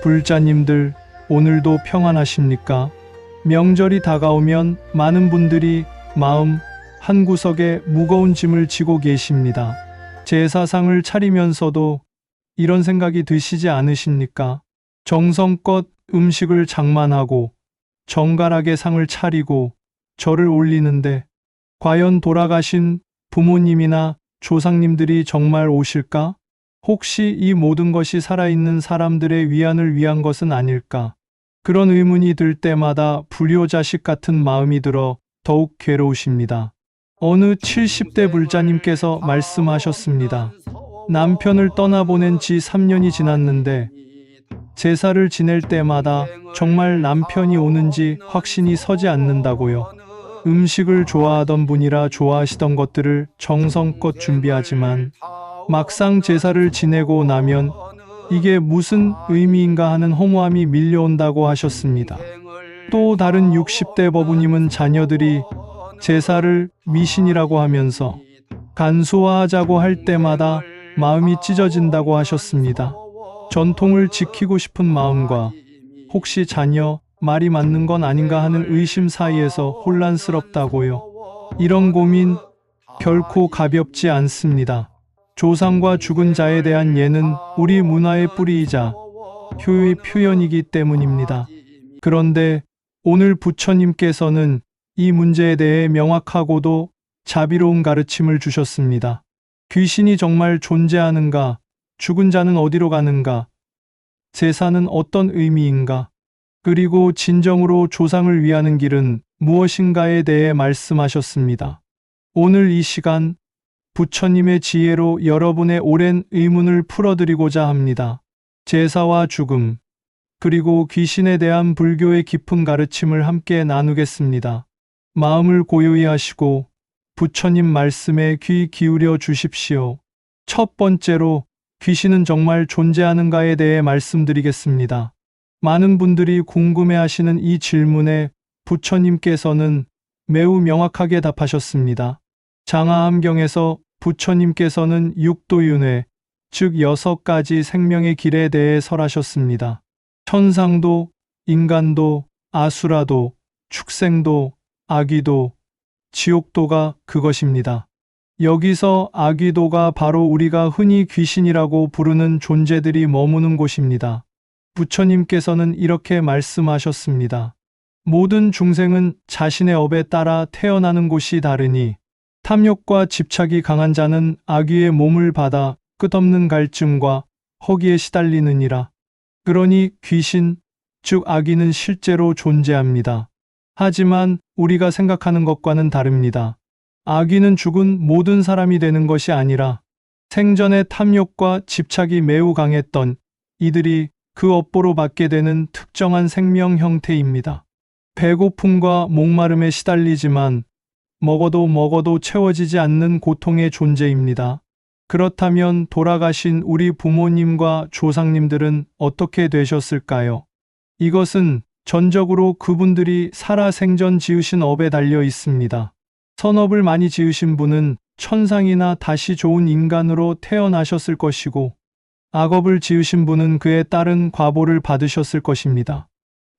불자님들, 오늘도 평안하십니까? 명절이 다가오면 많은 분들이 마음 한구석에 무거운 짐을 지고 계십니다. 제사상을 차리면서도 이런 생각이 드시지 않으십니까? 정성껏 음식을 장만하고 정갈하게 상을 차리고 절을 올리는데 과연 돌아가신 부모님이나 조상님들이 정말 오실까? 혹시 이 모든 것이 살아있는 사람들의 위안을 위한 것은 아닐까? 그런 의문이 들 때마다 불효자식 같은 마음이 들어 더욱 괴로우십니다. 어느 70대 불자님께서 말씀하셨습니다. 남편을 떠나보낸 지 3년이 지났는데 제사를 지낼 때마다 정말 남편이 오는지 확신이 서지 않는다고요. 음식을 좋아하던 분이라 좋아하시던 것들을 정성껏 준비하지만 막상 제사를 지내고 나면 이게 무슨 의미인가 하는 허무함이 밀려온다고 하셨습니다. 또 다른 60대 법우님은 자녀들이 제사를 미신이라고 하면서 간소화하자고 할 때마다 마음이 찢어진다고 하셨습니다. 전통을 지키고 싶은 마음과 혹시 자녀 말이 맞는 건 아닌가 하는 의심 사이에서 혼란스럽다고요. 이런 고민 결코 가볍지 않습니다. 조상과 죽은 자에 대한 예는 우리 문화의 뿌리이자 효의 표현이기 때문입니다. 그런데 오늘 부처님께서는 이 문제에 대해 명확하고도 자비로운 가르침을 주셨습니다. 귀신이 정말 존재하는가? 죽은 자는 어디로 가는가? 제사는 어떤 의미인가? 그리고 진정으로 조상을 위하는 길은 무엇인가에 대해 말씀하셨습니다. 오늘 이 시간 부처님의 지혜로 여러분의 오랜 의문을 풀어드리고자 합니다. 제사와 죽음, 그리고 귀신에 대한 불교의 깊은 가르침을 함께 나누겠습니다. 마음을 고요히 하시고 부처님 말씀에 귀 기울여 주십시오. 첫 번째로 귀신은 정말 존재하는가에 대해 말씀드리겠습니다. 많은 분들이 궁금해하시는 이 질문에 부처님께서는 매우 명확하게 답하셨습니다. 장하함경에서 부처님께서는 육도윤회, 즉 6가지 생명의 길에 대해 설하셨습니다. 천상도, 인간도, 아수라도, 축생도, 아귀도, 지옥도가 그것입니다. 여기서 아귀도가 바로 우리가 흔히 귀신이라고 부르는 존재들이 머무는 곳입니다. 부처님께서는 이렇게 말씀하셨습니다. 모든 중생은 자신의 업에 따라 태어나는 곳이 다르니 탐욕과 집착이 강한 자는 아귀의 몸을 받아 끝없는 갈증과 허기에 시달리느니라. 그러니 귀신, 즉 아귀는 실제로 존재합니다. 하지만 우리가 생각하는 것과는 다릅니다. 아귀는 죽은 모든 사람이 되는 것이 아니라 생전에 탐욕과 집착이 매우 강했던 이들이 그 업보로 받게 되는 특정한 생명 형태입니다. 배고픔과 목마름에 시달리지만 먹어도 채워지지 않는 고통의 존재입니다. 그렇다면 돌아가신 우리 부모님과 조상님들은 어떻게 되셨을까요? 이것은 전적으로 그분들이 살아생전 지으신 업에 달려 있습니다. 선업을 많이 지으신 분은 천상이나 다시 좋은 인간으로 태어나셨을 것이고 악업을 지으신 분은 그에 따른 과보를 받으셨을 것입니다.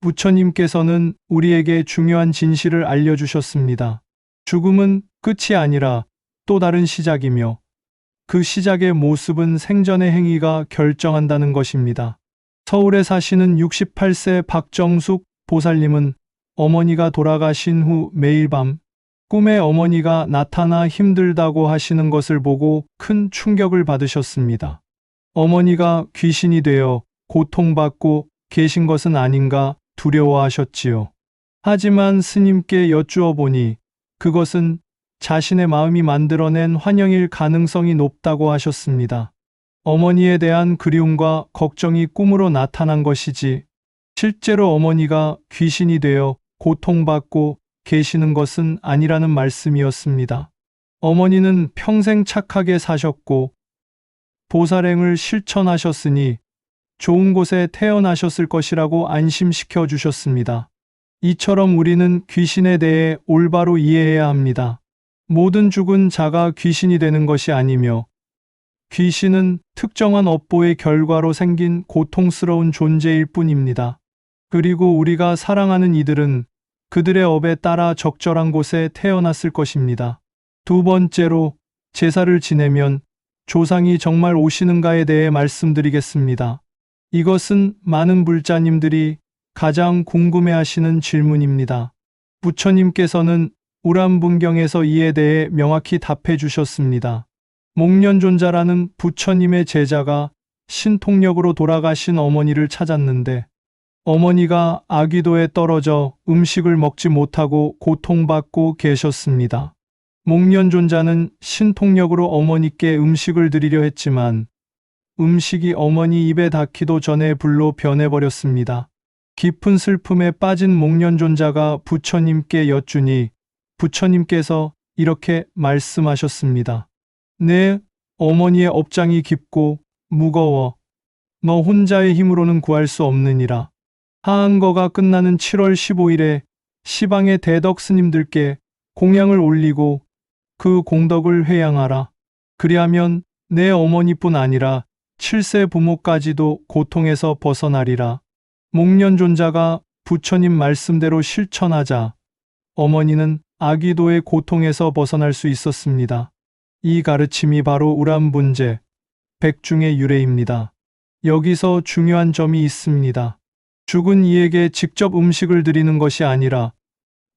부처님께서는 우리에게 중요한 진실을 알려주셨습니다. 죽음은 끝이 아니라 또 다른 시작이며 그 시작의 모습은 생전의 행위가 결정한다는 것입니다. 서울에 사시는 68세 박정숙 보살님은 어머니가 돌아가신 후 매일 밤 꿈에 어머니가 나타나 힘들다고 하시는 것을 보고 큰 충격을 받으셨습니다. 어머니가 귀신이 되어 고통받고 계신 것은 아닌가 두려워하셨지요. 하지만 스님께 여쭈어 보니 그것은 자신의 마음이 만들어낸 환영일 가능성이 높다고 하셨습니다. 어머니에 대한 그리움과 걱정이 꿈으로 나타난 것이지 실제로 어머니가 귀신이 되어 고통받고 계시는 것은 아니라는 말씀이었습니다. 어머니는 평생 착하게 사셨고 보살행을 실천하셨으니 좋은 곳에 태어나셨을 것이라고 안심시켜 주셨습니다. 이처럼 우리는 귀신에 대해 올바로 이해해야 합니다. 모든 죽은 자가 귀신이 되는 것이 아니며 귀신은 특정한 업보의 결과로 생긴 고통스러운 존재일 뿐입니다. 그리고 우리가 사랑하는 이들은 그들의 업에 따라 적절한 곳에 태어났을 것입니다. 두 번째로, 제사를 지내면 조상이 정말 오시는가에 대해 말씀드리겠습니다. 이것은 많은 불자님들이 가장 궁금해하시는 질문입니다. 부처님께서는 우람분경에서 이에 대해 명확히 답해 주셨습니다. 목련존자라는 부처님의 제자가 신통력으로 돌아가신 어머니를 찾았는데 어머니가 아귀도에 떨어져 음식을 먹지 못하고 고통받고 계셨습니다. 목련존자는 신통력으로 어머니께 음식을 드리려 했지만 음식이 어머니 입에 닿기도 전에 불로 변해버렸습니다. 깊은 슬픔에 빠진 목련존자가 부처님께 여쭈니 부처님께서 이렇게 말씀하셨습니다. 내 어머니의 업장이 깊고 무거워 너 혼자의 힘으로는 구할 수 없느니라. 하한거가 끝나는 7월 15일에 시방의 대덕 스님들께 공양을 올리고 그 공덕을 회양하라. 그리하면 내 어머니뿐 아니라 7세 부모까지도 고통에서 벗어나리라. 목련존자가 부처님 말씀대로 실천하자 어머니는 아귀도의 고통에서 벗어날 수 있었습니다. 이 가르침이 바로 우람분제, 백중의 유래입니다. 여기서 중요한 점이 있습니다. 죽은 이에게 직접 음식을 드리는 것이 아니라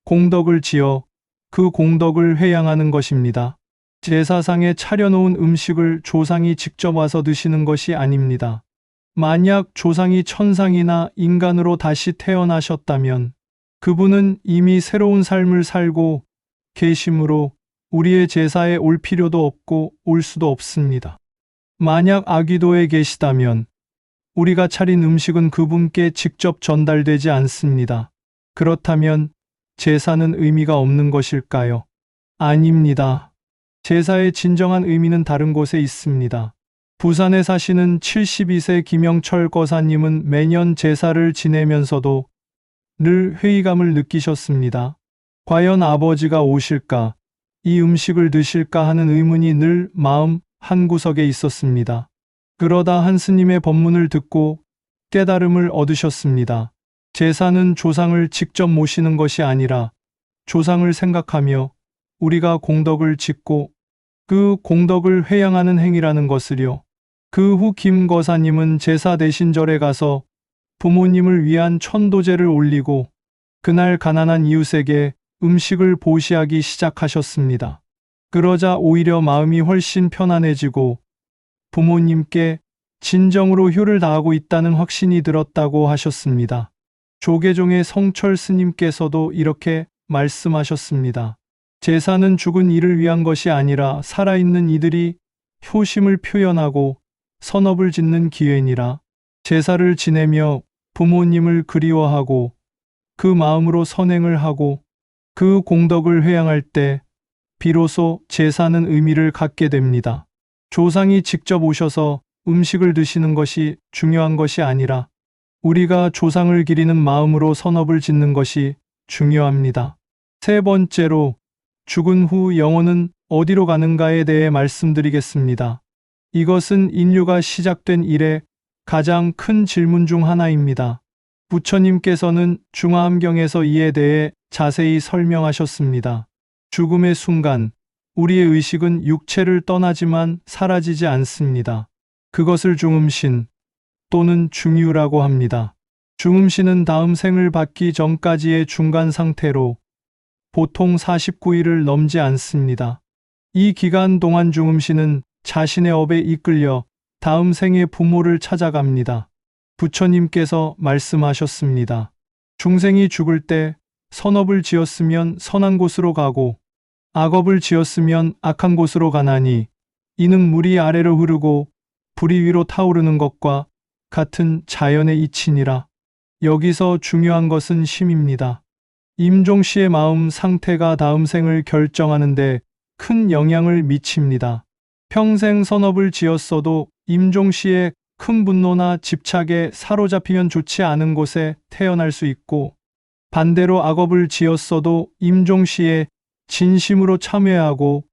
공덕을 지어 그 공덕을 회양하는 것입니다. 제사상에 차려놓은 음식을 조상이 직접 와서 드시는 것이 아닙니다. 만약 조상이 천상이나 인간으로 다시 태어나셨다면 그분은 이미 새로운 삶을 살고 계심으로 우리의 제사에 올 필요도 없고 올 수도 없습니다. 만약 아귀도에 계시다면 우리가 차린 음식은 그분께 직접 전달되지 않습니다. 그렇다면 제사는 의미가 없는 것일까요? 아닙니다. 제사의 진정한 의미는 다른 곳에 있습니다. 부산에 사시는 72세 김영철 거사님은 매년 제사를 지내면서도 늘 회의감을 느끼셨습니다. 과연 아버지가 오실까? 이 음식을 드실까 하는 의문이 늘 마음 한구석에 있었습니다. 그러다 한 스님의 법문을 듣고 깨달음을 얻으셨습니다. 제사는 조상을 직접 모시는 것이 아니라 조상을 생각하며 우리가 공덕을 짓고 그 공덕을 회양하는 행위라는 것을요. 그 후 김 거사님은 제사 대신절에 가서 부모님을 위한 천도제를 올리고 그날 가난한 이웃에게 음식을 보시하기 시작하셨습니다. 그러자 오히려 마음이 훨씬 편안해지고 부모님께 진정으로 효를 다하고 있다는 확신이 들었다고 하셨습니다. 조계종의 성철 스님께서도 이렇게 말씀하셨습니다. 제사는 죽은 이를 위한 것이 아니라 살아있는 이들이 효심을 표현하고 선업을 짓는 기회니라. 제사를 지내며 부모님을 그리워하고 그 마음으로 선행을 하고 그 공덕을 회양할 때 비로소 제사는 의미를 갖게 됩니다. 조상이 직접 오셔서 음식을 드시는 것이 중요한 것이 아니라 우리가 조상을 기리는 마음으로 선업을 짓는 것이 중요합니다. 세 번째로, 죽은 후 영혼은 어디로 가는가에 대해 말씀드리겠습니다. 이것은 인류가 시작된 이래 가장 큰 질문 중 하나입니다. 부처님께서는 중화암경에서 이에 대해 자세히 설명하셨습니다. 죽음의 순간, 우리의 의식은 육체를 떠나지만 사라지지 않습니다. 그것을 중음신 또는 중유라고 합니다. 중음신은 다음 생을 받기 전까지의 중간 상태로 보통 49일을 넘지 않습니다. 이 기간 동안 중음신은 자신의 업에 이끌려 다음 생의 부모를 찾아갑니다. 부처님께서 말씀하셨습니다. 중생이 죽을 때 선업을 지었으면 선한 곳으로 가고 악업을 지었으면 악한 곳으로 가나니 이는 물이 아래로 흐르고 불이 위로 타오르는 것과 같은 자연의 이치니라. 여기서 중요한 것은 심입니다. 임종씨의 마음 상태가 다음 생을 결정하는데 큰 영향을 미칩니다. 평생 선업을 지었어도 임종씨의 큰 분노나 집착에 사로잡히면 좋지 않은 곳에 태어날 수 있고 반대로 악업을 지었어도 임종씨에 진심으로 참회하고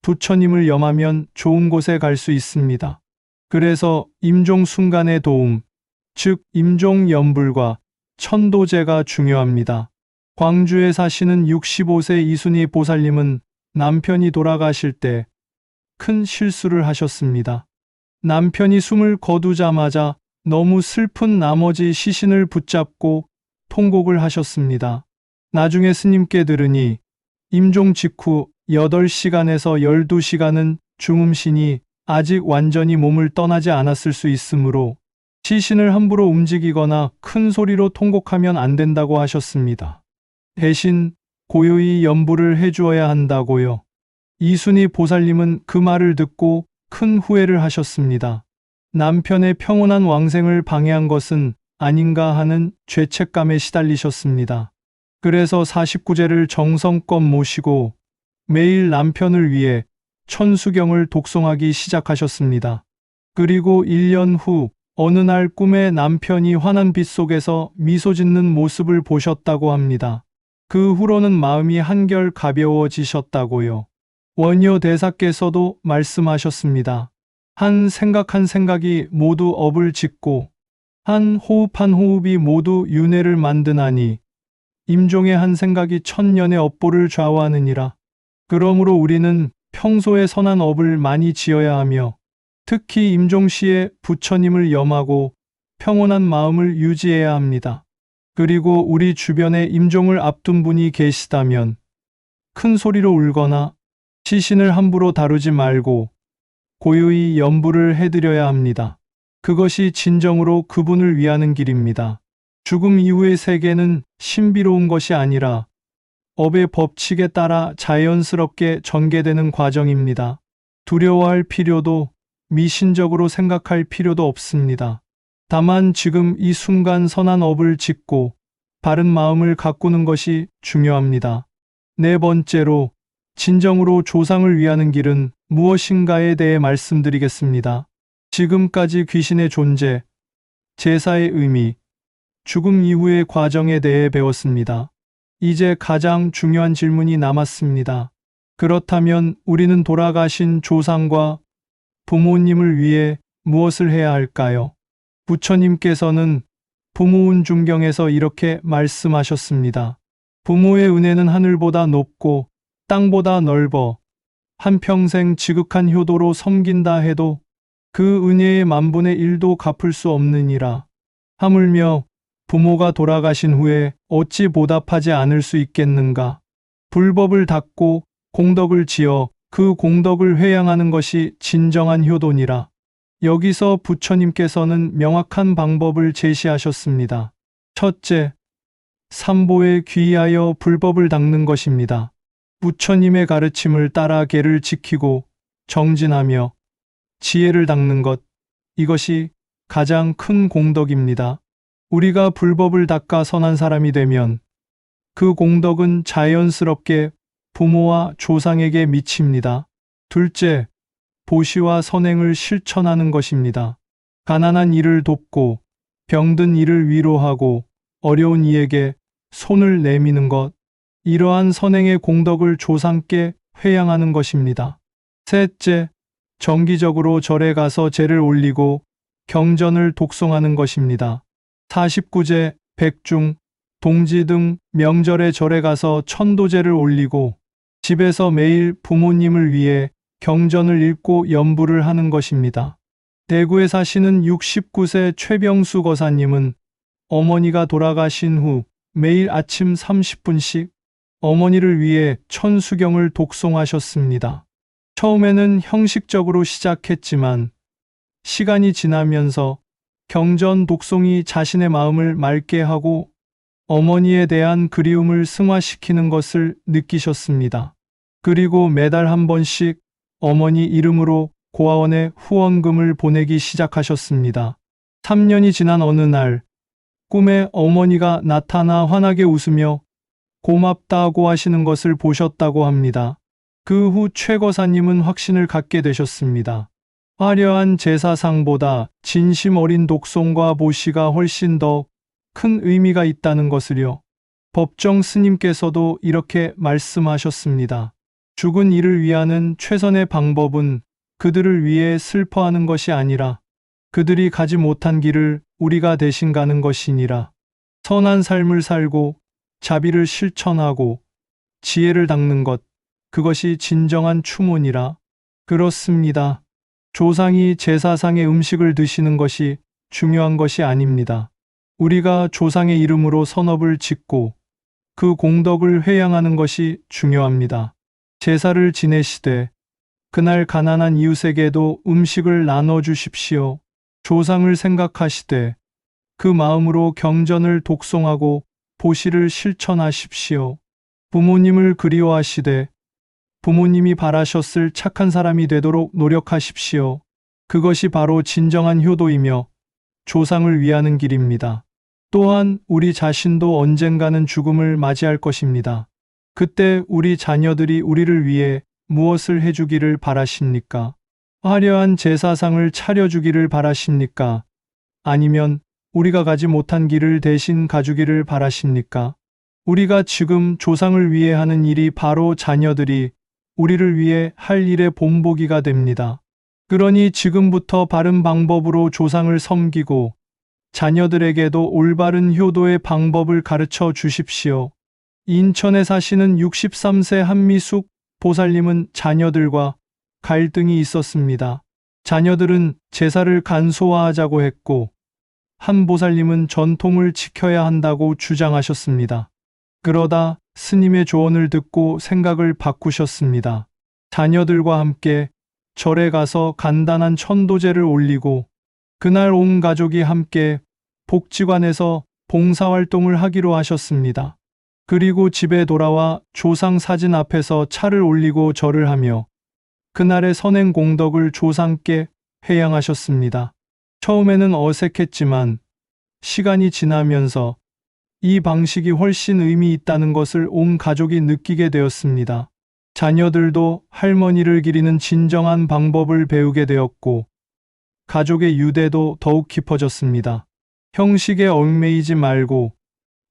부처님을 염하면 좋은 곳에 갈 수 있습니다. 그래서 임종 순간의 도움, 즉 임종 염불과 천도제가 중요합니다. 광주에 사시는 65세 이순희 보살님은 남편이 돌아가실 때 큰 실수를 하셨습니다. 남편이 숨을 거두자마자 너무 슬픈 나머지 시신을 붙잡고 통곡을 하셨습니다. 나중에 스님께 들으니 임종 직후 8시간에서 12시간은 중음신이 아직 완전히 몸을 떠나지 않았을 수 있으므로 시신을 함부로 움직이거나 큰 소리로 통곡하면 안 된다고 하셨습니다. 대신 고요히 염불을 해주어야 한다고요. 이순희 보살님은 그 말을 듣고 큰 후회를 하셨습니다. 남편의 평온한 왕생을 방해한 것은 아닌가 하는 죄책감에 시달리셨습니다. 그래서 49제를 정성껏 모시고 매일 남편을 위해 천수경을 독송하기 시작하셨습니다. 그리고 1년 후 어느 날 꿈에 남편이 환한 빛 속에서 미소 짓는 모습을 보셨다고 합니다. 그 후로는 마음이 한결 가벼워지셨다고요. 원효 대사께서도 말씀하셨습니다. 한 생각이 모두 업을 짓고 한 호흡이 모두 윤회를 만드나니 임종의 한 생각이 천년의 업보를 좌우하느니라. 그러므로 우리는 평소에 선한 업을 많이 지어야 하며 특히 임종시에 부처님을 염하고 평온한 마음을 유지해야 합니다. 그리고 우리 주변에 임종을 앞둔 분이 계시다면 큰 소리로 울거나 시신을 함부로 다루지 말고 고요히 염불을 해드려야 합니다. 그것이 진정으로 그분을 위하는 길입니다. 죽음 이후의 세계는 신비로운 것이 아니라 업의 법칙에 따라 자연스럽게 전개되는 과정입니다. 두려워할 필요도 미신적으로 생각할 필요도 없습니다. 다만 지금 이 순간 선한 업을 짓고 바른 마음을 가꾸는 것이 중요합니다. 네 번째로 진정으로 조상을 위하는 길은 무엇인가에 대해 말씀드리겠습니다. 지금까지 귀신의 존재, 제사의 의미, 죽음 이후의 과정에 대해 배웠습니다. 이제 가장 중요한 질문이 남았습니다. 그렇다면 우리는 돌아가신 조상과 부모님을 위해 무엇을 해야 할까요? 부처님께서는 부무운중경에서 이렇게 말씀하셨습니다. 부모의 은혜는 하늘보다 높고 땅보다 넓어 한평생 지극한 효도로 섬긴다 해도 그 은혜의 만분의 1도 갚을 수 없느니라. 하물며 부모가 돌아가신 후에 어찌 보답하지 않을 수 있겠는가? 불법을 닦고 공덕을 지어 그 공덕을 회양하는 것이 진정한 효도니라. 여기서 부처님께서는 명확한 방법을 제시하셨습니다. 첫째, 삼보에 귀의하여 불법을 닦는 것입니다. 부처님의 가르침을 따라 계를 지키고 정진하며 지혜를 닦는 것, 이것이 가장 큰 공덕입니다. 우리가 불법을 닦아 선한 사람이 되면 그 공덕은 자연스럽게 부모와 조상에게 미칩니다. 둘째, 보시와 선행을 실천하는 것입니다. 가난한 이를 돕고 병든 이를 위로하고 어려운 이에게 손을 내미는 것, 이러한 선행의 공덕을 조상께 회양하는 것입니다. 셋째, 정기적으로 절에 가서 제를 올리고 경전을 독송하는 것입니다. 49제, 백중, 동지 등 명절에 절에 가서 천도제를 올리고 집에서 매일 부모님을 위해 경전을 읽고 염불을 하는 것입니다. 대구에 사시는 69세 최병수 거사님은 어머니가 돌아가신 후 매일 아침 30분씩 어머니를 위해 천수경을 독송하셨습니다. 처음에는 형식적으로 시작했지만 시간이 지나면서 경전 독송이 자신의 마음을 맑게 하고 어머니에 대한 그리움을 승화시키는 것을 느끼셨습니다. 그리고 매달 한 번씩 어머니 이름으로 고아원에 후원금을 보내기 시작하셨습니다. 3년이 지난 어느 날 꿈에 어머니가 나타나 환하게 웃으며 고맙다고 하시는 것을 보셨다고 합니다. 그 후 최 거사님은 확신을 갖게 되셨습니다. 화려한 제사상보다 진심 어린 독송과 보시가 훨씬 더 큰 의미가 있다는 것을요. 법정 스님께서도 이렇게 말씀하셨습니다. 죽은 이를 위하는 최선의 방법은 그들을 위해 슬퍼하는 것이 아니라 그들이 가지 못한 길을 우리가 대신 가는 것이니라. 선한 삶을 살고 자비를 실천하고 지혜를 닦는 것, 그것이 진정한 추모니라. 그렇습니다. 조상이 제사상의 음식을 드시는 것이 중요한 것이 아닙니다. 우리가 조상의 이름으로 선업을 짓고 그 공덕을 회양하는 것이 중요합니다. 제사를 지내시되 그날 가난한 이웃에게도 음식을 나눠 주십시오. 조상을 생각하시되 그 마음으로 경전을 독송하고 보시를 실천하십시오. 부모님을 그리워하시되 부모님이 바라셨을 착한 사람이 되도록 노력하십시오. 그것이 바로 진정한 효도이며 조상을 위하는 길입니다. 또한 우리 자신도 언젠가는 죽음을 맞이할 것입니다. 그때 우리 자녀들이 우리를 위해 무엇을 해주기를 바라십니까? 화려한 제사상을 차려주기를 바라십니까? 아니면 우리가 가지 못한 길을 대신 가주기를 바라십니까? 우리가 지금 조상을 위해 하는 일이 바로 자녀들이 우리를 위해 할 일의 본보기가 됩니다. 그러니 지금부터 바른 방법으로 조상을 섬기고 자녀들에게도 올바른 효도의 방법을 가르쳐 주십시오. 인천에 사시는 63세 한미숙 보살님은 자녀들과 갈등이 있었습니다. 자녀들은 제사를 간소화하자고 했고 한 보살님은 전통을 지켜야 한다고 주장하셨습니다. 그러다 스님의 조언을 듣고 생각을 바꾸셨습니다. 자녀들과 함께 절에 가서 간단한 천도제를 올리고 그날 온 가족이 함께 복지관에서 봉사활동을 하기로 하셨습니다. 그리고 집에 돌아와 조상 사진 앞에서 차를 올리고 절을 하며 그날의 선행 공덕을 조상께 회양하셨습니다. 처음에는 어색했지만 시간이 지나면서 이 방식이 훨씬 의미 있다는 것을 온 가족이 느끼게 되었습니다. 자녀들도 할머니를 기리는 진정한 방법을 배우게 되었고 가족의 유대도 더욱 깊어졌습니다. 형식에 얽매이지 말고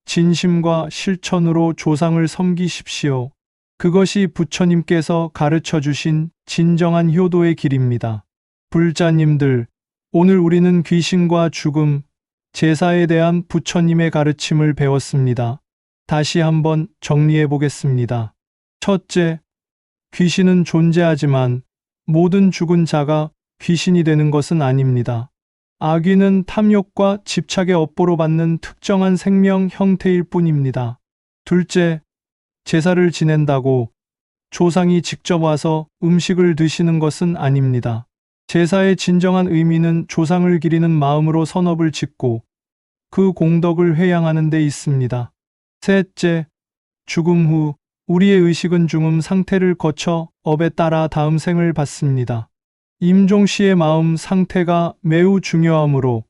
진심과 실천으로 조상을 섬기십시오. 그것이 부처님께서 가르쳐 주신 진정한 효도의 길입니다. 불자님들, 오늘 우리는 귀신과 죽음, 제사에 대한 부처님의 가르침을 배웠습니다. 다시 한번 정리해 보겠습니다. 첫째, 귀신은 존재하지만 모든 죽은 자가 귀신이 되는 것은 아닙니다. 악귀는 탐욕과 집착의 업보로 받는 특정한 생명 형태일 뿐입니다. 둘째, 제사를 지낸다고 조상이 직접 와서 음식을 드시는 것은 아닙니다. 제사의 진정한 의미는 조상을 기리는 마음으로 선업을 짓고 그 공덕을 회양하는 데 있습니다. 셋째, 죽음 후 우리의 의식은 중음 상태를 거쳐 업에 따라 다음 생을 받습니다. 임종 씨의 마음 상태가 매우 중요하므로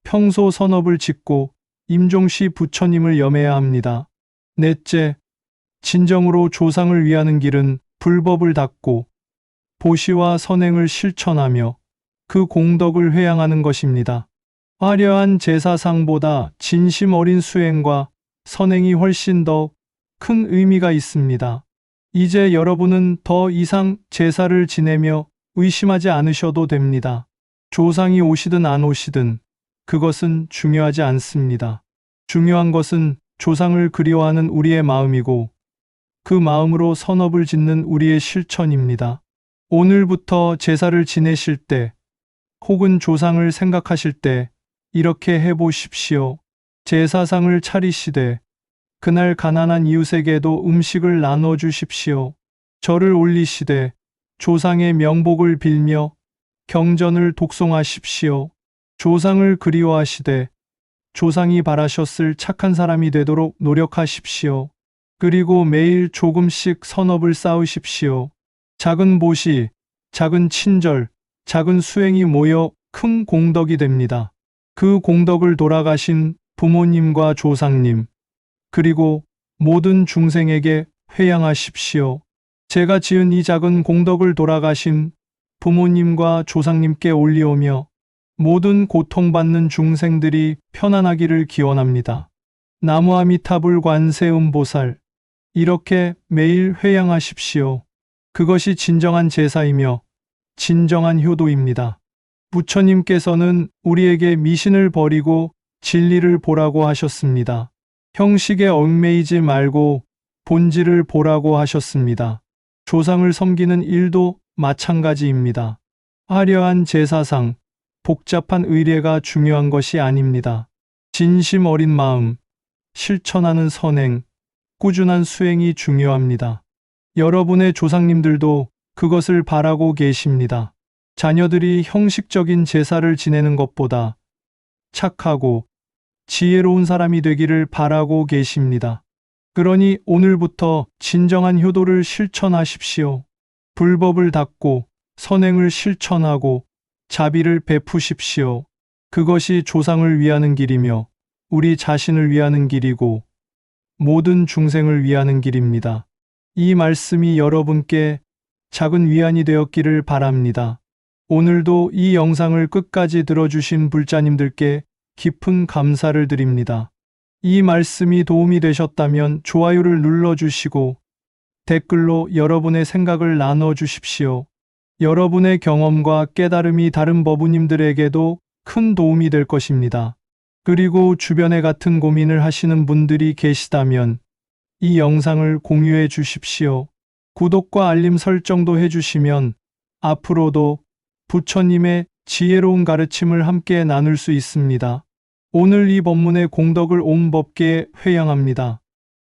평소 선업을 짓고 임종 씨 부처님을 염해야 합니다. 넷째, 진정으로 조상을 위하는 길은 불법을 닦고 보시와 선행을 실천하며 그 공덕을 회양하는 것입니다. 화려한 제사상보다 진심 어린 수행과 선행이 훨씬 더 큰 의미가 있습니다. 이제 여러분은 더 이상 제사를 지내며 의심하지 않으셔도 됩니다. 조상이 오시든 안 오시든 그것은 중요하지 않습니다. 중요한 것은 조상을 그리워하는 우리의 마음이고 그 마음으로 선업을 짓는 우리의 실천입니다. 오늘부터 제사를 지내실 때 혹은 조상을 생각하실 때 이렇게 해보십시오. 제사상을 차리시되 그날 가난한 이웃에게도 음식을 나눠주십시오. 절을 올리시되 조상의 명복을 빌며 경전을 독송하십시오. 조상을 그리워하시되 조상이 바라셨을 착한 사람이 되도록 노력하십시오. 그리고 매일 조금씩 선업을 쌓으십시오. 작은 보시, 작은 친절, 작은 수행이 모여 큰 공덕이 됩니다. 그 공덕을 돌아가신 부모님과 조상님, 그리고 모든 중생에게 회양하십시오. 제가 지은 이 작은 공덕을 돌아가신 부모님과 조상님께 올리오며 모든 고통받는 중생들이 편안하기를 기원합니다. 나무 아미타불 관세음보살, 이렇게 매일 회양하십시오. 그것이 진정한 제사이며 진정한 효도입니다. 부처님께서는 우리에게 미신을 버리고 진리를 보라고 하셨습니다. 형식에 얽매이지 말고 본질을 보라고 하셨습니다. 조상을 섬기는 일도 마찬가지입니다. 화려한 제사상, 복잡한 의례가 중요한 것이 아닙니다. 진심 어린 마음, 실천하는 선행, 꾸준한 수행이 중요합니다. 여러분의 조상님들도 그것을 바라고 계십니다. 자녀들이 형식적인 제사를 지내는 것보다 착하고 지혜로운 사람이 되기를 바라고 계십니다. 그러니 오늘부터 진정한 효도를 실천하십시오. 불법을 닦고 선행을 실천하고 자비를 베푸십시오. 그것이 조상을 위하는 길이며 우리 자신을 위하는 길이고 모든 중생을 위하는 길입니다. 이 말씀이 여러분께 작은 위안이 되었기를 바랍니다. 오늘도 이 영상을 끝까지 들어주신 불자님들께 깊은 감사를 드립니다. 이 말씀이 도움이 되셨다면 좋아요를 눌러주시고 댓글로 여러분의 생각을 나눠주십시오. 여러분의 경험과 깨달음이 다른 법우님들에게도 큰 도움이 될 것입니다. 그리고 주변에 같은 고민을 하시는 분들이 계시다면 이 영상을 공유해 주십시오. 구독과 알림 설정도 해주시면 앞으로도 부처님의 지혜로운 가르침을 함께 나눌 수 있습니다. 오늘 이 법문의 공덕을 온 법계에 회양합니다.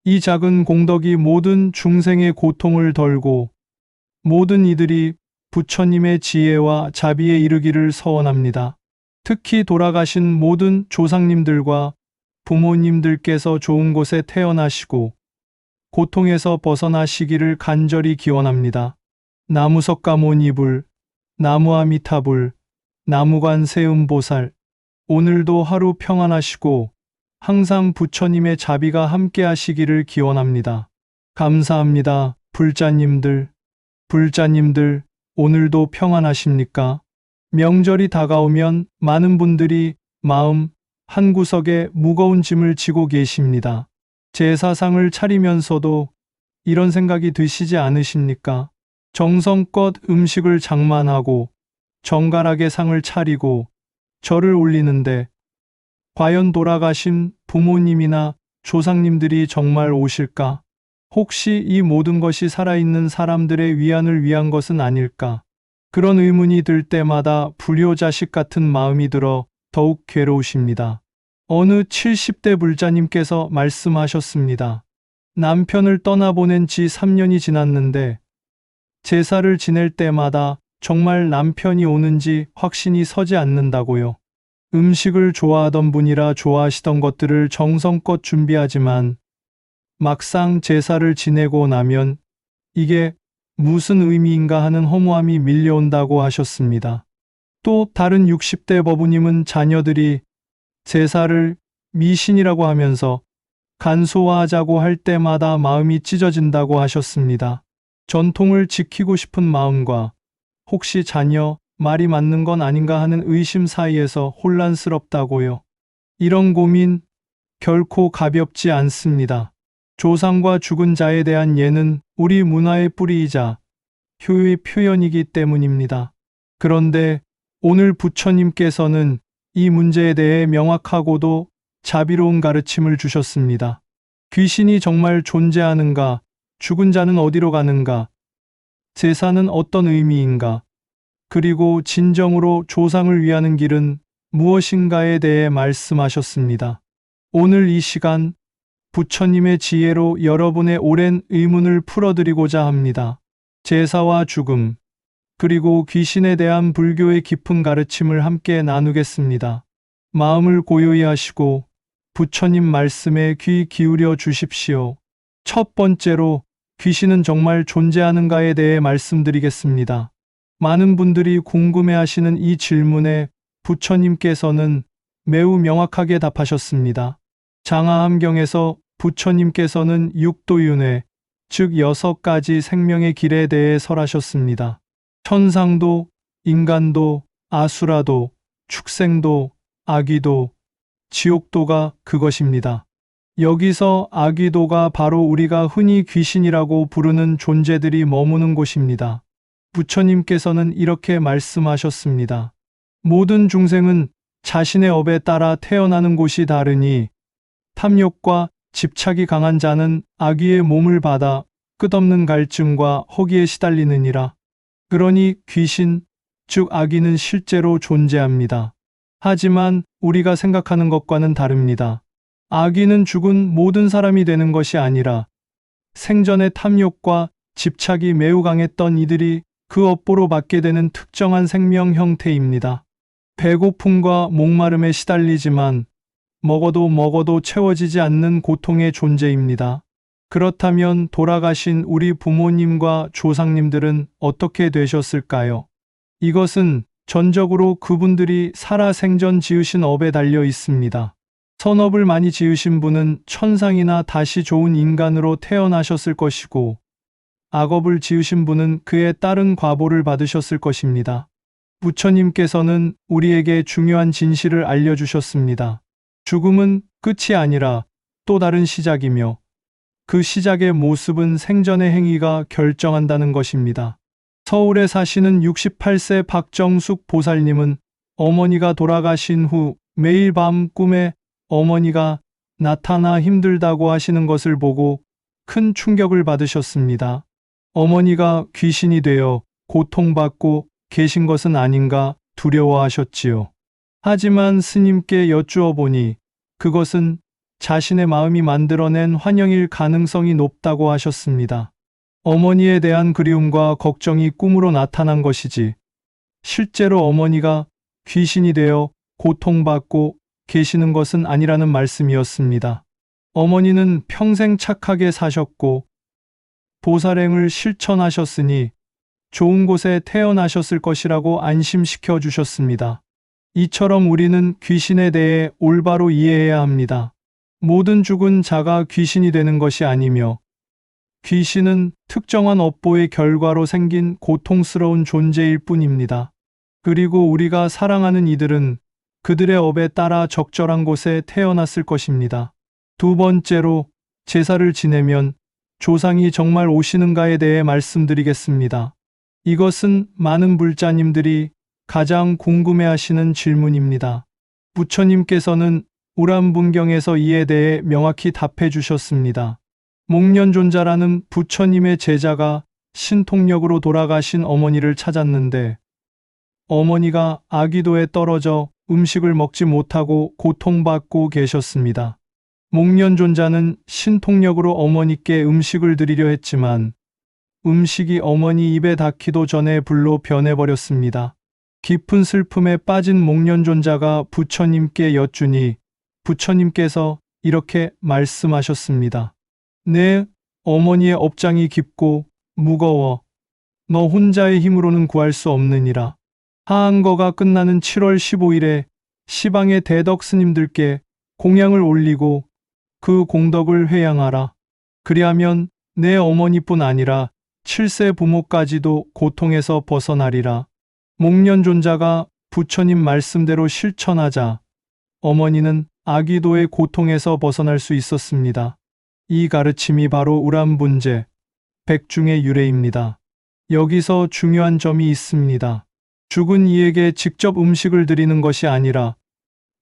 이 작은 공덕이 모든 중생의 고통을 덜고 모든 이들이 부처님의 지혜와 자비에 이르기를 서원합니다. 특히 돌아가신 모든 조상님들과 부모님들께서 좋은 곳에 태어나시고 고통에서 벗어나시기를 간절히 기원합니다. 나무석가모니불, 나무아미타불, 나무관 세음보살, 오늘도 하루 평안하시고 항상 부처님의 자비가 함께 하시기를 기원합니다. 감사합니다. 불자님들, 오늘도 평안하십니까? 명절이 다가오면 많은 분들이 마음 한구석에 무거운 짐을 지고 계십니다. 제사상을 차리면서도 이런 생각이 드시지 않으십니까? 정성껏 음식을 장만하고 정갈하게 상을 차리고 절을 올리는데 과연 돌아가신 부모님이나 조상님들이 정말 오실까? 혹시 이 모든 것이 살아있는 사람들의 위안을 위한 것은 아닐까? 그런 의문이 들 때마다 불효자식 같은 마음이 들어 더욱 괴로우십니다. 어느 70대 불자님께서 말씀하셨습니다. 남편을 떠나보낸 지 3년이 지났는데 제사를 지낼 때마다 정말 남편이 오는지 확신이 서지 않는다고요. 음식을 좋아하던 분이라 좋아하시던 것들을 정성껏 준비하지만 막상 제사를 지내고 나면 이게 무슨 의미인가 하는 허무함이 밀려온다고 하셨습니다. 또 다른 60대 법우님은 자녀들이 제사를 미신이라고 하면서 간소화하자고 할 때마다 마음이 찢어진다고 하셨습니다. 전통을 지키고 싶은 마음과 혹시 자녀 말이 맞는 건 아닌가 하는 의심 사이에서 혼란스럽다고요. 이런 고민 결코 가볍지 않습니다. 조상과 죽은 자에 대한 예는 우리 문화의 뿌리이자 효의 표현이기 때문입니다. 그런데 오늘 부처님께서는 이 문제에 대해 명확하고도 자비로운 가르침을 주셨습니다. 귀신이 정말 존재하는가? 죽은 자는 어디로 가는가? 제사는 어떤 의미인가? 그리고 진정으로 조상을 위하는 길은 무엇인가에 대해 말씀하셨습니다. 오늘 이 시간 부처님의 지혜로 여러분의 오랜 의문을 풀어드리고자 합니다. 제사와 죽음, 그리고 귀신에 대한 불교의 깊은 가르침을 함께 나누겠습니다. 마음을 고요히 하시고 부처님 말씀에 귀 기울여 주십시오. 첫 번째로 귀신은 정말 존재하는가에 대해 말씀드리겠습니다. 많은 분들이 궁금해하시는 이 질문에 부처님께서는 매우 명확하게 답하셨습니다. 장하함경에서 부처님께서는 육도윤회, 즉 6가지 생명의 길에 대해 설하셨습니다. 천상도, 인간도, 아수라도, 축생도, 아귀도, 지옥도가 그것입니다. 여기서 아귀도가 바로 우리가 흔히 귀신이라고 부르는 존재들이 머무는 곳입니다. 부처님께서는 이렇게 말씀하셨습니다. 모든 중생은 자신의 업에 따라 태어나는 곳이 다르니 탐욕과 집착이 강한 자는 아귀의 몸을 받아 끝없는 갈증과 허기에 시달리느니라. 그러니 귀신, 즉 아귀는 실제로 존재합니다. 하지만 우리가 생각하는 것과는 다릅니다. 아귀는 죽은 모든 사람이 되는 것이 아니라 생전의 탐욕과 집착이 매우 강했던 이들이 그 업보로 받게 되는 특정한 생명 형태입니다. 배고픔과 목마름에 시달리지만 먹어도 채워지지 않는 고통의 존재입니다. 그렇다면 돌아가신 우리 부모님과 조상님들은 어떻게 되셨을까요? 이것은 전적으로 그분들이 살아 생전 지으신 업에 달려 있습니다. 선업을 많이 지으신 분은 천상이나 다시 좋은 인간으로 태어나셨을 것이고, 악업을 지으신 분은 그에 따른 과보를 받으셨을 것입니다. 부처님께서는 우리에게 중요한 진실을 알려주셨습니다. 죽음은 끝이 아니라 또 다른 시작이며, 그 시작의 모습은 생전의 행위가 결정한다는 것입니다. 서울에 사시는 68세 박정숙 보살님은 어머니가 돌아가신 후 매일 밤 꿈에 어머니가 나타나 힘들다고 하시는 것을 보고 큰 충격을 받으셨습니다. 어머니가 귀신이 되어 고통받고 계신 것은 아닌가 두려워하셨지요. 하지만 스님께 여쭈어 보니 그것은 자신의 마음이 만들어낸 환영일 가능성이 높다고 하셨습니다. 어머니에 대한 그리움과 걱정이 꿈으로 나타난 것이지, 실제로 어머니가 귀신이 되어 고통받고 계시는 것은 아니라는 말씀이었습니다. 어머니는 평생 착하게 사셨고 보살행을 실천하셨으니 좋은 곳에 태어나셨을 것이라고 안심시켜 주셨습니다. 이처럼 우리는 귀신에 대해 올바로 이해해야 합니다. 모든 죽은 자가 귀신이 되는 것이 아니며, 귀신은 특정한 업보의 결과로 생긴 고통스러운 존재일 뿐입니다. 그리고 우리가 사랑하는 이들은 그들의 업에 따라 적절한 곳에 태어났을 것입니다. 두 번째로, 제사를 지내면 조상이 정말 오시는가에 대해 말씀드리겠습니다. 이것은 많은 불자님들이 가장 궁금해하시는 질문입니다. 부처님께서는 우람분경에서 이에 대해 명확히 답해 주셨습니다. 목련존자라는 부처님의 제자가 신통력으로 돌아가신 어머니를 찾았는데, 어머니가 아귀도에 떨어져 음식을 먹지 못하고 고통받고 계셨습니다. 목련존자는 신통력으로 어머니께 음식을 드리려 했지만 음식이 어머니 입에 닿기도 전에 불로 변해버렸습니다. 깊은 슬픔에 빠진 목련존자가 부처님께 여쭈니 부처님께서 이렇게 말씀하셨습니다. 내 어머니의 업장이 깊고 무거워 너 혼자의 힘으로는 구할 수 없느니라. 하한거가 끝나는 7월 15일에 시방의 대덕 스님들께 공양을 올리고 그 공덕을 회양하라. 그리하면 내 어머니뿐 아니라 7세 부모까지도 고통에서 벗어나리라. 목련존자가 부처님 말씀대로 실천하자 어머니는 아귀도의 고통에서 벗어날 수 있었습니다. 이 가르침이 바로 우람분제, 백중의 유래입니다. 여기서 중요한 점이 있습니다. 죽은 이에게 직접 음식을 드리는 것이 아니라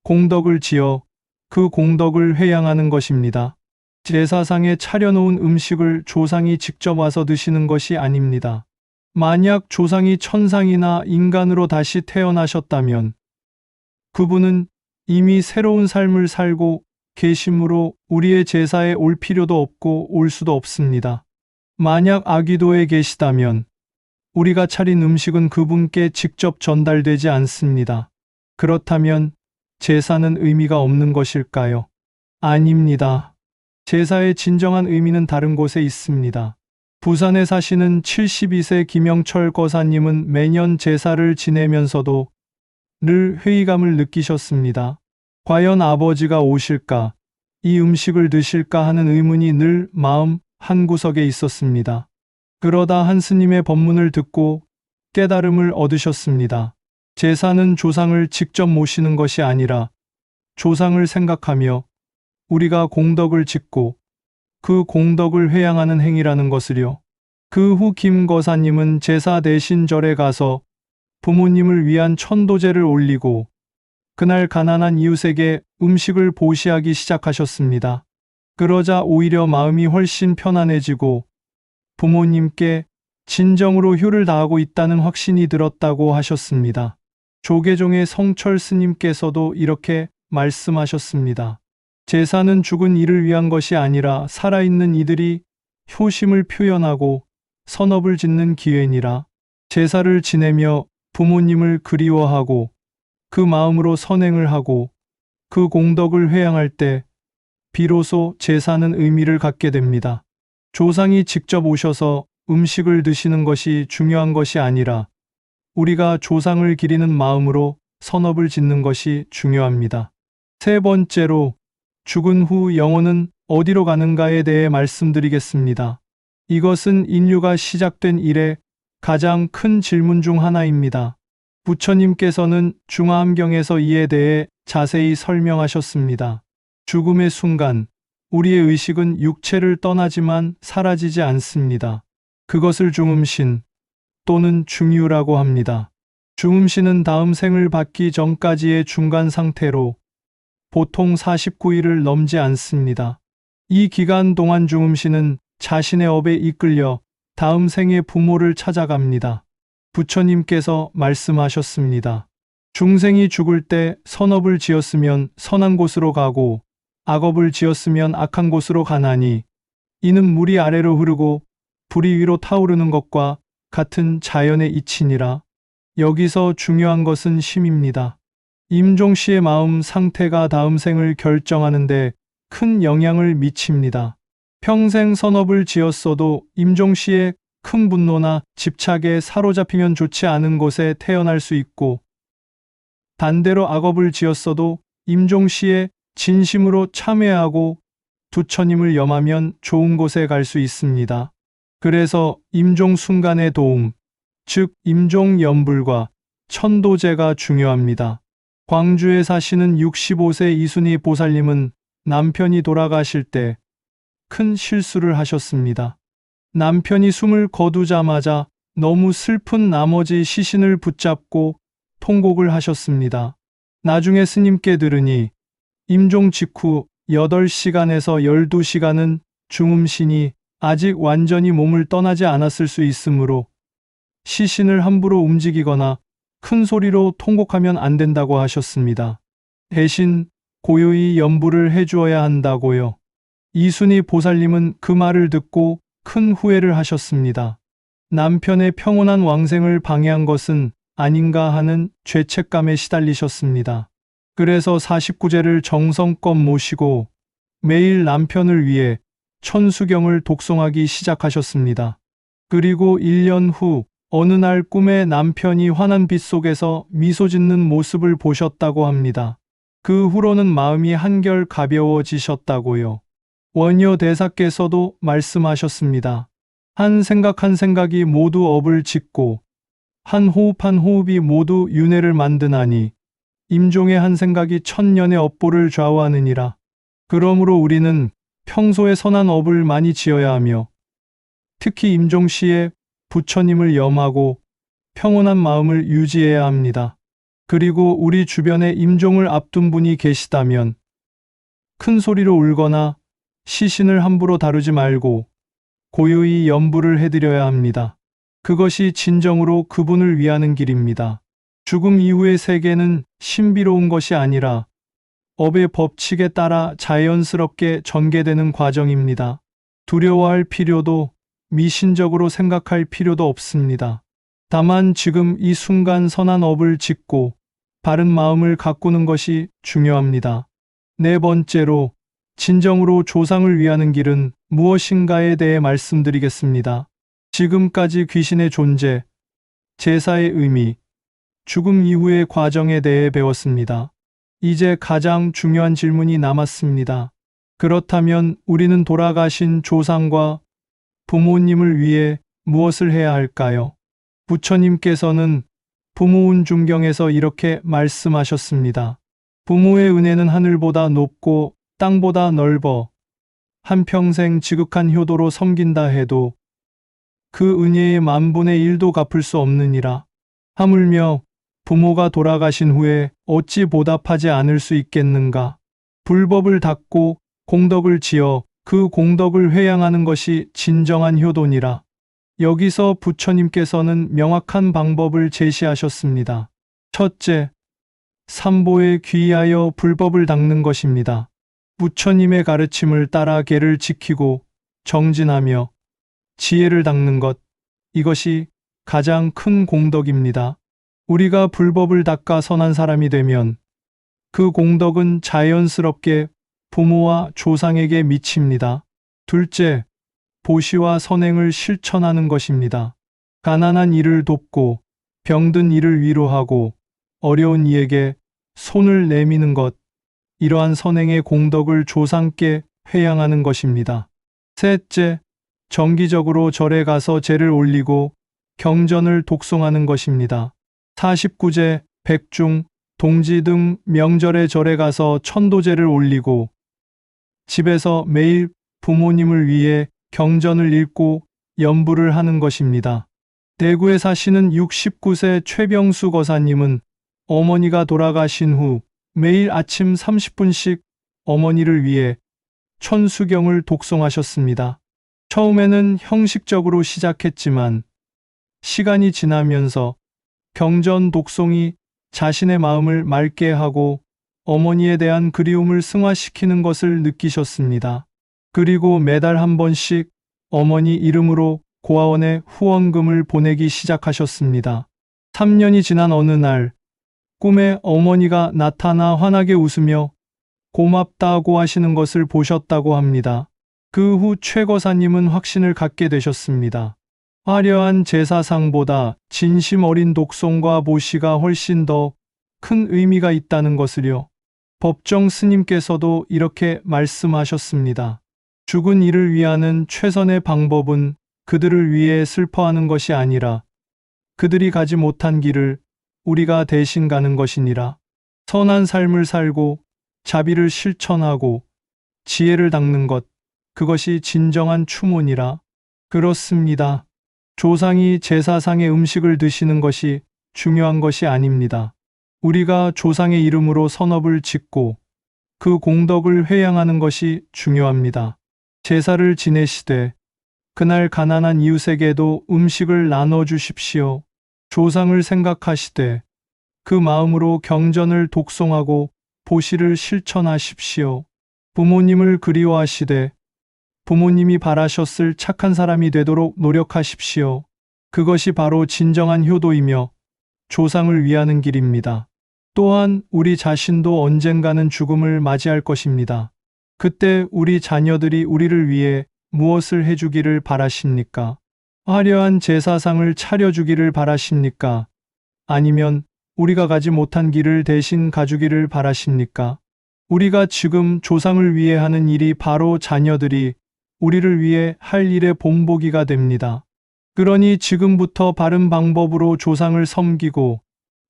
공덕을 지어 그 공덕을 회양하는 것입니다. 제사상에 차려놓은 음식을 조상이 직접 와서 드시는 것이 아닙니다. 만약 조상이 천상이나 인간으로 다시 태어나셨다면 그분은 이미 새로운 삶을 살고 계심으로 우리의 제사에 올 필요도 없고 올 수도 없습니다. 만약 아귀도에 계시다면 우리가 차린 음식은 그분께 직접 전달되지 않습니다. 그렇다면 제사는 의미가 없는 것일까요? 아닙니다. 제사의 진정한 의미는 다른 곳에 있습니다. 부산에 사시는 72세 김영철 거사님은 매년 제사를 지내면서도 늘 회의감을 느끼셨습니다. 과연 아버지가 오실까, 이 음식을 드실까 하는 의문이 늘 마음 한구석에 있었습니다. 그러다 한 스님의 법문을 듣고 깨달음을 얻으셨습니다. 제사는 조상을 직접 모시는 것이 아니라 조상을 생각하며 우리가 공덕을 짓고 그 공덕을 회양하는 행위라는 것을요. 그 후 김 거사님은 제사 대신 절에 가서 부모님을 위한 천도제를 올리고 그날 가난한 이웃에게 음식을 보시하기 시작하셨습니다. 그러자 오히려 마음이 훨씬 편안해지고 부모님께 진정으로 효를 다하고 있다는 확신이 들었다고 하셨습니다. 조계종의 성철 스님께서도 이렇게 말씀하셨습니다. 제사는 죽은 이를 위한 것이 아니라 살아있는 이들이 효심을 표현하고 선업을 짓는 기회니라. 제사를 지내며 부모님을 그리워하고 그 마음으로 선행을 하고 그 공덕을 회양할 때 비로소 제사는 의미를 갖게 됩니다. 조상이 직접 오셔서 음식을 드시는 것이 중요한 것이 아니라 우리가 조상을 기리는 마음으로 선업을 짓는 것이 중요합니다. 세 번째로 죽은 후 영혼은 어디로 가는가에 대해 말씀드리겠습니다. 이것은 인류가 시작된 이래 가장 큰 질문 중 하나입니다. 부처님께서는 중화암경에서 이에 대해 자세히 설명하셨습니다. 죽음의 순간 우리의 의식은 육체를 떠나지만 사라지지 않습니다. 그것을 중음신 또는 중유라고 합니다. 중음신은 다음 생을 받기 전까지의 중간 상태로 보통 49일을 넘지 않습니다. 이 기간 동안 중음신은 자신의 업에 이끌려 다음 생의 부모를 찾아갑니다. 부처님께서 말씀하셨습니다. 중생이 죽을 때 선업을 지었으면 선한 곳으로 가고 악업을 지었으면 악한 곳으로 가나니 이는 물이 아래로 흐르고 불이 위로 타오르는 것과 같은 자연의 이치니라. 여기서 중요한 것은 심입니다. 임종 씨의 마음 상태가 다음 생을 결정하는데 큰 영향을 미칩니다. 평생 선업을 지었어도 임종 씨의 큰 분노나 집착에 사로잡히면 좋지 않은 곳에 태어날 수 있고 반대로 악업을 지었어도 임종 씨의 진심으로 참회하고 부처님을 염하면 좋은 곳에 갈 수 있습니다. 그래서 임종 순간의 도움, 즉 임종 염불과 천도제가 중요합니다. 광주에 사시는 65세 이순희 보살님은 남편이 돌아가실 때 큰 실수를 하셨습니다. 남편이 숨을 거두자마자 너무 슬픈 나머지 시신을 붙잡고 통곡을 하셨습니다. 나중에 스님께 들으니 임종 직후 8시간에서 12시간은 중음신이 아직 완전히 몸을 떠나지 않았을 수 있으므로 시신을 함부로 움직이거나 큰 소리로 통곡하면 안 된다고 하셨습니다. 대신 고요히 염불을 해주어야 한다고요. 이순희 보살님은 그 말을 듣고 큰 후회를 하셨습니다. 남편의 평온한 왕생을 방해한 것은 아닌가 하는 죄책감에 시달리셨습니다. 그래서 49제를 정성껏 모시고 매일 남편을 위해 천수경을 독송하기 시작하셨습니다. 그리고 1년 후 어느 날 꿈에 남편이 환한 빛 속에서 미소 짓는 모습을 보셨다고 합니다. 그 후로는 마음이 한결 가벼워지셨다고요. 원효 대사께서도 말씀하셨습니다. 한 생각 한 생각이 모두 업을 짓고 한 호흡 한 호흡이 모두 윤회를 만드나니 임종의 한 생각이 천년의 업보를 좌우하느니라. 그러므로 우리는 평소에 선한 업을 많이 지어야 하며 특히 임종 시에 부처님을 염하고 평온한 마음을 유지해야 합니다. 그리고 우리 주변에 임종을 앞둔 분이 계시다면 큰 소리로 울거나 시신을 함부로 다루지 말고 고요히 염불을 해드려야 합니다. 그것이 진정으로 그분을 위하는 길입니다. 죽음 이후의 세계는 신비로운 것이 아니라 업의 법칙에 따라 자연스럽게 전개되는 과정입니다. 두려워할 필요도 미신적으로 생각할 필요도 없습니다. 다만 지금 이 순간 선한 업을 짓고 바른 마음을 가꾸는 것이 중요합니다. 네 번째로 진정으로 조상을 위하는 길은 무엇인가에 대해 말씀드리겠습니다. 지금까지 귀신의 존재, 제사의 의미, 죽음 이후의 과정에 대해 배웠습니다. 이제 가장 중요한 질문이 남았습니다. 그렇다면 우리는 돌아가신 조상과 부모님을 위해 무엇을 해야 할까요? 부처님께서는 부모운 중경에서 이렇게 말씀하셨습니다. 부모의 은혜는 하늘보다 높고 땅보다 넓어 한평생 지극한 효도로 섬긴다 해도 그 은혜의 만분의 1도 갚을 수 없느니라. 하물며 부모가 돌아가신 후에 어찌 보답하지 않을 수 있겠는가. 불법을 닦고 공덕을 지어 그 공덕을 회양하는 것이 진정한 효도니라. 여기서 부처님께서는 명확한 방법을 제시하셨습니다. 첫째, 삼보에 귀의하여 불법을 닦는 것입니다. 부처님의 가르침을 따라 계를 지키고 정진하며 지혜를 닦는 것, 이것이 가장 큰 공덕입니다. 우리가 불법을 닦아 선한 사람이 되면 그 공덕은 자연스럽게 부모와 조상에게 미칩니다. 둘째, 보시와 선행을 실천하는 것입니다. 가난한 이를 돕고 병든 이를 위로하고 어려운 이에게 손을 내미는 것, 이러한 선행의 공덕을 조상께 회양하는 것입니다. 셋째, 정기적으로 절에 가서 제를 올리고 경전을 독송하는 것입니다. 49제, 백중, 동지 등 명절에 절에 가서 천도제를 올리고 집에서 매일 부모님을 위해 경전을 읽고 연부를 하는 것입니다. 대구에 사시는 69세 최병수 거사님은 어머니가 돌아가신 후 매일 아침 30분씩 어머니를 위해 천수경을 독송하셨습니다. 처음에는 형식적으로 시작했지만 시간이 지나면서 경전 독송이 자신의 마음을 맑게 하고 어머니에 대한 그리움을 승화시키는 것을 느끼셨습니다. 그리고 매달 한 번씩 어머니 이름으로 고아원에 후원금을 보내기 시작하셨습니다. 3년이 지난 어느 날 꿈에 어머니가 나타나 환하게 웃으며 고맙다고 하시는 것을 보셨다고 합니다. 그 후 최 거사님은 확신을 갖게 되셨습니다. 화려한 제사상보다 진심 어린 독송과 보시가 훨씬 더 큰 의미가 있다는 것을요. 법정 스님께서도 이렇게 말씀하셨습니다. 죽은 이를 위하는 최선의 방법은 그들을 위해 슬퍼하는 것이 아니라 그들이 가지 못한 길을 우리가 대신 가는 것이니라. 선한 삶을 살고 자비를 실천하고 지혜를 닦는 것, 그것이 진정한 추모니라. 그렇습니다. 조상이 제사상의 음식을 드시는 것이 중요한 것이 아닙니다. 우리가 조상의 이름으로 선업을 짓고 그 공덕을 회양하는 것이 중요합니다. 제사를 지내시되 그날 가난한 이웃에게도 음식을 나눠주십시오. 조상을 생각하시되 그 마음으로 경전을 독송하고 보시를 실천하십시오. 부모님을 그리워하시되 부모님이 바라셨을 착한 사람이 되도록 노력하십시오. 그것이 바로 진정한 효도이며 조상을 위하는 길입니다. 또한 우리 자신도 언젠가는 죽음을 맞이할 것입니다. 그때 우리 자녀들이 우리를 위해 무엇을 해주기를 바라십니까? 화려한 제사상을 차려주기를 바라십니까? 아니면 우리가 가지 못한 길을 대신 가주기를 바라십니까? 우리가 지금 조상을 위해 하는 일이 바로 자녀들이 우리를 위해 할 일의 본보기가 됩니다. 그러니 지금부터 바른 방법으로 조상을 섬기고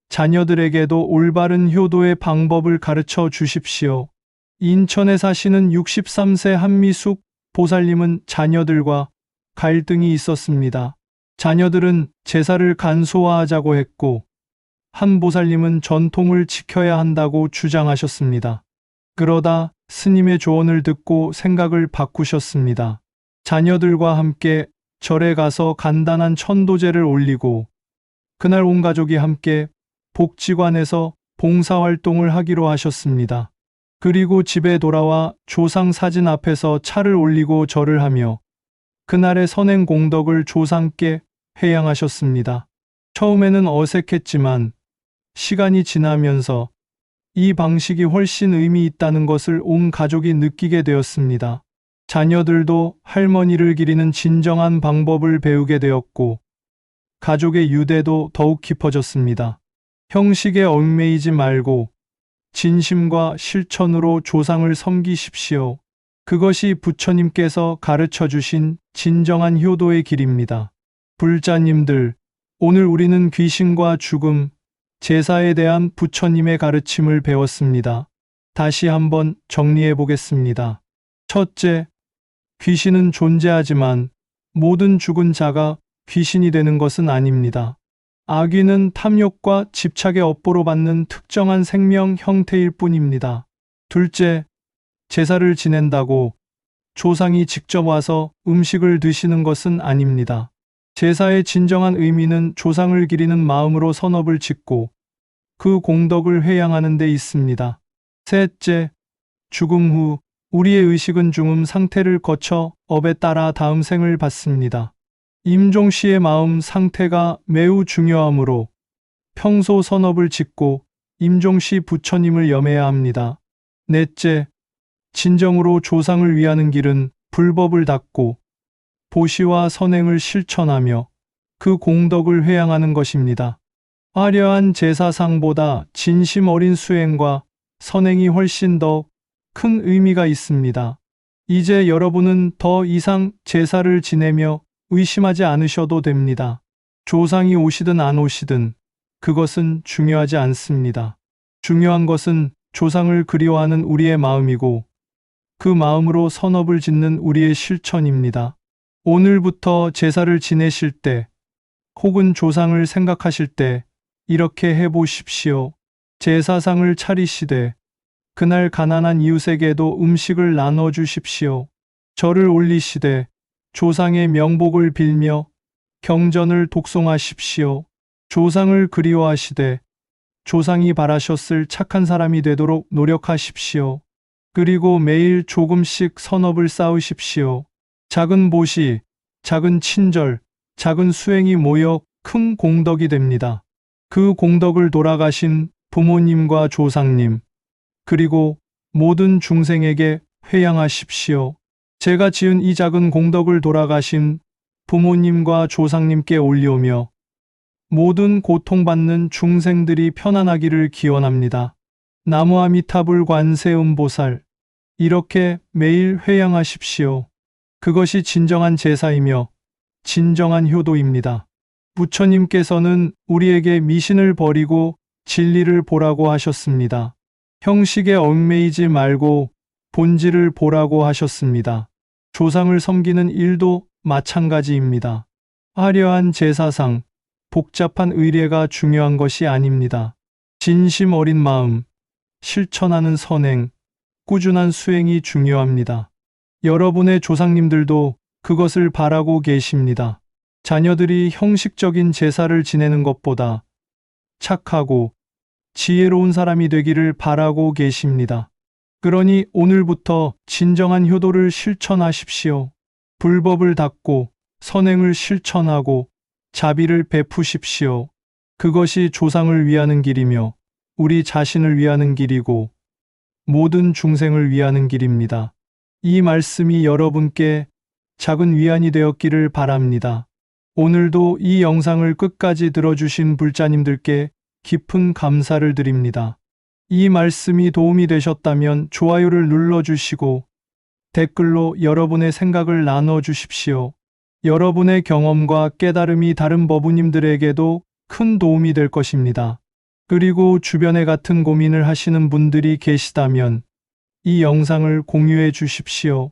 자녀들에게도 올바른 효도의 방법을 가르쳐 주십시오. 인천에 사시는 63세 한미숙 보살님은 자녀들과 갈등이 있었습니다. 자녀들은 제사를 간소화하자고 했고 한 보살님은 전통을 지켜야 한다고 주장하셨습니다. 그러다 스님의 조언을 듣고 생각을 바꾸셨습니다. 자녀들과 함께 절에 가서 간단한 천도제를 올리고 그날 온 가족이 함께 복지관에서 봉사활동을 하기로 하셨습니다. 그리고 집에 돌아와 조상 사진 앞에서 차를 올리고 절을 하며 그날의 선행 공덕을 조상께 회양하셨습니다. 처음에는 어색했지만 시간이 지나면서 이 방식이 훨씬 의미 있다는 것을 온 가족이 느끼게 되었습니다. 자녀들도 할머니를 기리는 진정한 방법을 배우게 되었고 가족의 유대도 더욱 깊어졌습니다. 형식에 얽매이지 말고 진심과 실천으로 조상을 섬기십시오. 그것이 부처님께서 가르쳐 주신 진정한 효도의 길입니다. 불자님들, 오늘 우리는 귀신과 죽음, 제사에 대한 부처님의 가르침을 배웠습니다. 다시 한번 정리해 보겠습니다. 첫째, 귀신은 존재하지만 모든 죽은 자가 귀신이 되는 것은 아닙니다. 악귀는 탐욕과 집착의 업보로 받는 특정한 생명 형태일 뿐입니다. 둘째, 제사를 지낸다고 조상이 직접 와서 음식을 드시는 것은 아닙니다. 제사의 진정한 의미는 조상을 기리는 마음으로 선업을 짓고 그 공덕을 회양하는 데 있습니다. 셋째, 죽음 후 우리의 의식은 중음 상태를 거쳐 업에 따라 다음 생을 받습니다. 임종 씨의 마음 상태가 매우 중요하므로 평소 선업을 짓고 임종 씨 부처님을 염해야 합니다. 넷째, 진정으로 조상을 위하는 길은 불법을 닦고 보시와 선행을 실천하며 그 공덕을 회양하는 것입니다. 화려한 제사상보다 진심 어린 수행과 선행이 훨씬 더 큰 의미가 있습니다. 이제 여러분은 더 이상 제사를 지내며 의심하지 않으셔도 됩니다. 조상이 오시든 안 오시든 그것은 중요하지 않습니다. 중요한 것은 조상을 그리워하는 우리의 마음이고 그 마음으로 선업을 짓는 우리의 실천입니다. 오늘부터 제사를 지내실 때 혹은 조상을 생각하실 때 이렇게 해보십시오. 제사상을 차리시되 그날 가난한 이웃에게도 음식을 나눠주십시오. 절을 올리시되 조상의 명복을 빌며 경전을 독송하십시오. 조상을 그리워하시되 조상이 바라셨을 착한 사람이 되도록 노력하십시오. 그리고 매일 조금씩 선업을 쌓으십시오. 작은 보시, 작은 친절, 작은 수행이 모여 큰 공덕이 됩니다. 그 공덕을 돌아가신 부모님과 조상님, 그리고 모든 중생에게 회양하십시오. 제가 지은 이 작은 공덕을 돌아가신 부모님과 조상님께 올려오며 모든 고통받는 중생들이 편안하기를 기원합니다. 나무아미타불 관세음보살, 이렇게 매일 회양하십시오. 그것이 진정한 제사이며 진정한 효도입니다. 부처님께서는 우리에게 미신을 버리고 진리를 보라고 하셨습니다. 형식에 얽매이지 말고 본질을 보라고 하셨습니다. 조상을 섬기는 일도 마찬가지입니다. 화려한 제사상, 복잡한 의례가 중요한 것이 아닙니다. 진심 어린 마음, 실천하는 선행, 꾸준한 수행이 중요합니다. 여러분의 조상님들도 그것을 바라고 계십니다. 자녀들이 형식적인 제사를 지내는 것보다 착하고 지혜로운 사람이 되기를 바라고 계십니다. 그러니 오늘부터 진정한 효도를 실천하십시오. 불법을 닦고 선행을 실천하고 자비를 베푸십시오. 그것이 조상을 위하는 길이며 우리 자신을 위하는 길이고 모든 중생을 위하는 길입니다. 이 말씀이 여러분께 작은 위안이 되었기를 바랍니다. 오늘도 이 영상을 끝까지 들어주신 불자님들께 깊은 감사를 드립니다. 이 말씀이 도움이 되셨다면 좋아요를 눌러주시고 댓글로 여러분의 생각을 나눠주십시오. 여러분의 경험과 깨달음이 다른 법우님들에게도 큰 도움이 될 것입니다. 그리고 주변에 같은 고민을 하시는 분들이 계시다면 이 영상을 공유해 주십시오.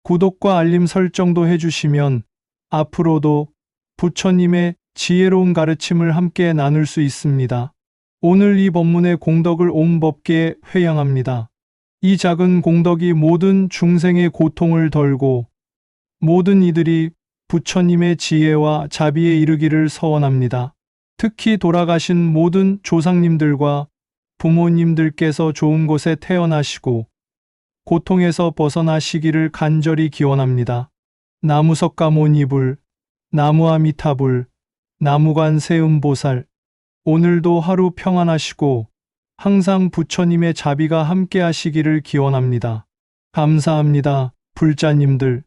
구독과 알림 설정도 해주시면 앞으로도 부처님의 지혜로운 가르침을 함께 나눌 수 있습니다. 오늘 이 법문의 공덕을 온 법계에 회양합니다. 이 작은 공덕이 모든 중생의 고통을 덜고 모든 이들이 부처님의 지혜와 자비에 이르기를 서원합니다. 특히 돌아가신 모든 조상님들과 부모님들께서 좋은 곳에 태어나시고 고통에서 벗어나시기를 간절히 기원합니다. 나무석가모니불, 나무아미타불, 나무관세음보살, 오늘도 하루 평안하시고 항상 부처님의 자비가 함께 하시기를 기원합니다. 감사합니다, 불자님들.